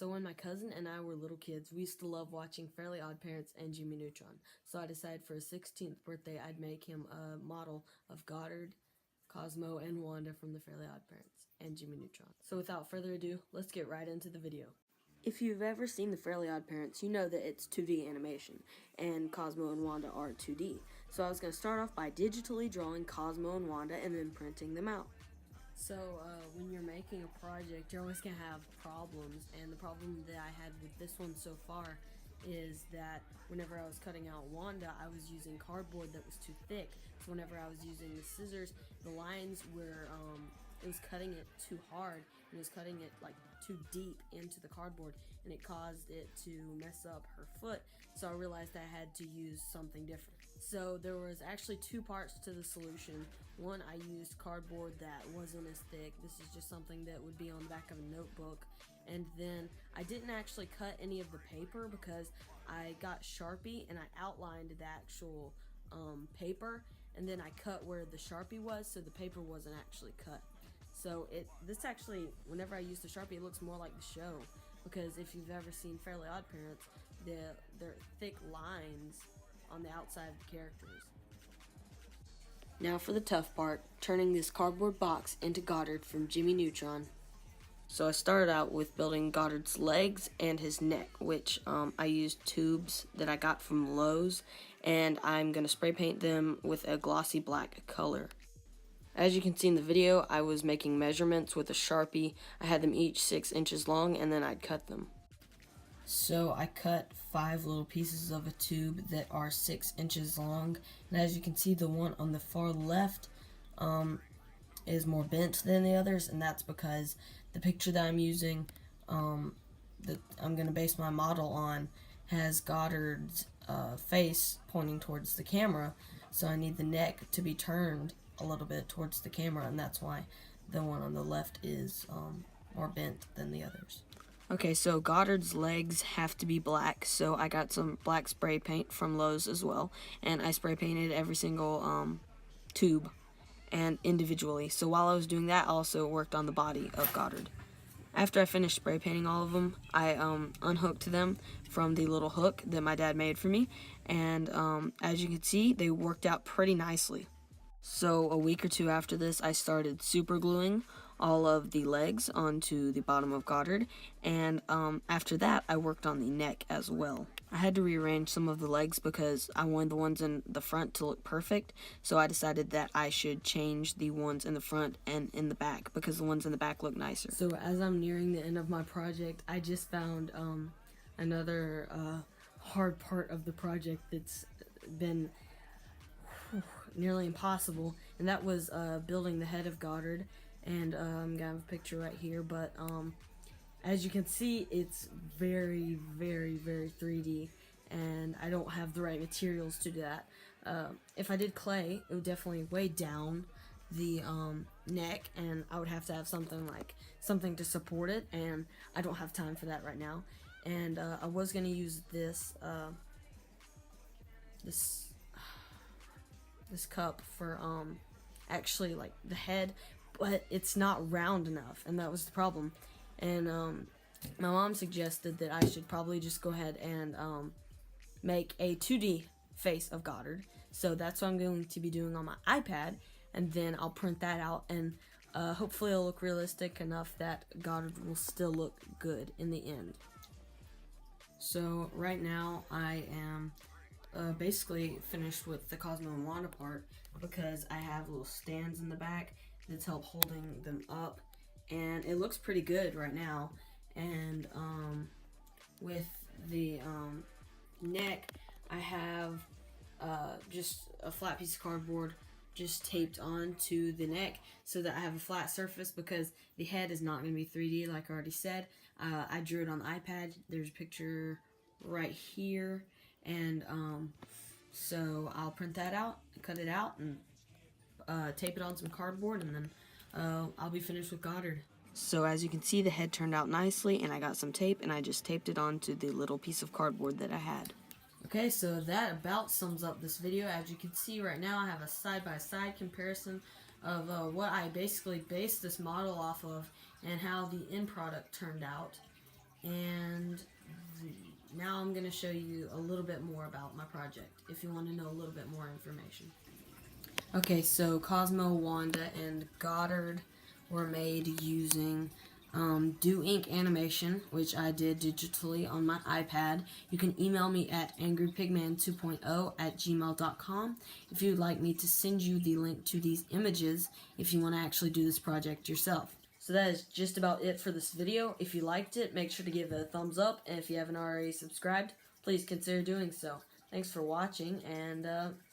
So when my cousin and I were little kids, we used to love watching Fairly Odd Parents and Jimmy Neutron. So I decided for his 16th birthday, I'd make him a model of Goddard, Cosmo, and Wanda from the Fairly Odd Parents and Jimmy Neutron. So without further ado, let's get right into the video. If you've ever seen the Fairly Odd Parents, you know that it's 2D animation, and Cosmo and Wanda are 2D. So I was going to start off by digitally drawing Cosmo and Wanda and then printing them out. So when you're making a project, you're always going to have problems, and the problem that I had with this one so far is that whenever I was cutting out Wanda, I was using cardboard that was too thick. So whenever I was using the scissors, the lines were, it was cutting it too hard, and it was cutting it like too deep into the cardboard, and it caused it to mess up her foot. So I realized I had to use something different. So there was actually two parts to the solution. One, I used cardboard that wasn't as thick. This is just something that would be on the back of a notebook. And then I didn't actually cut any of the paper because I got Sharpie and I outlined the actual paper, and then I cut where the Sharpie was, so the paper wasn't actually cut. So this actually, whenever I use the Sharpie, it looks more like the show, because if you've ever seen Fairly Odd Parents, they're thick lines on the outside of the characters. Now for the tough part, turning this cardboard box into Goddard from Jimmy Neutron. So I started out with building Goddard's legs and his neck, which I used tubes that I got from Lowe's, and I'm going to spray paint them with a glossy black color. As you can see in the video, I was making measurements with a Sharpie. I had them each 6 inches long, and then I'd cut them. So I cut 5 little pieces of a tube that are 6 inches long, and as you can see, the one on the far left is more bent than the others, and that's because the picture that I'm using, that I'm going to base my model on, has Goddard's face pointing towards the camera, so I need the neck to be turned a little bit towards the camera, and that's why the one on the left is more bent than the others. Okay, so Goddard's legs have to be black, so I got some black spray paint from Lowe's as well, and I spray painted every single tube and individually. So while I was doing that, I also worked on the body of Goddard. After I finished spray painting all of them, I unhooked them from the little hook that my dad made for me, and as you can see, they worked out pretty nicely. So a week or two after this, I started super gluing all of the legs onto the bottom of Goddard, and after that, I worked on the neck as well. I had to rearrange some of the legs because I wanted the ones in the front to look perfect, so I decided that I should change the ones in the front and in the back because the ones in the back look nicer. So as I'm nearing the end of my project, I just found another hard part of the project that's been nearly impossible, and that was building the head of Goddard, and I'm gonna have a picture right here, but as you can see, it's very, very, very 3D, and I don't have the right materials to do that. If I did clay, it would definitely weigh down the neck, and I would have to have something to support it, and I don't have time for that right now. And I was gonna use this this cup for actually like the head, but it's not round enough, and that was the problem. And my mom suggested that I should probably just go ahead and make a 2D face of Goddard. So that's what I'm going to be doing on my iPad, and then I'll print that out, and hopefully it'll look realistic enough that Goddard will still look good in the end. So right now I am basically finished with the Cosmo and Wanda part because I have little stands in the back that's help holding them up, and it looks pretty good right now. And with the neck, I have just a flat piece of cardboard just taped onto the neck so that I have a flat surface, because the head is not going to be 3D like I already said. I drew it on the iPad. There's a picture right here, and so I'll print that out, cut it out, and tape it on some cardboard, and then I'll be finished with Goddard. So as you can see, the head turned out nicely, and I got some tape, and I just taped it onto the little piece of cardboard that I had. Okay, so that about sums up this video. As you can see right now, I have a side-by-side comparison of what I basically based this model off of and how the end product turned out. And now I'm going to show you a little bit more about my project, if you want to know a little bit more information. Okay, so Cosmo, Wanda, and Goddard were made using Do Ink animation, which I did digitally on my iPad. You can email me at angrypigman2.0@gmail.com if you'd like me to send you the link to these images if you want to actually do this project yourself. So that is just about it for this video. If you liked it, make sure to give it a thumbs up, and if you haven't already subscribed, please consider doing so. Thanks for watching, and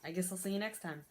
I guess I'll see you next time.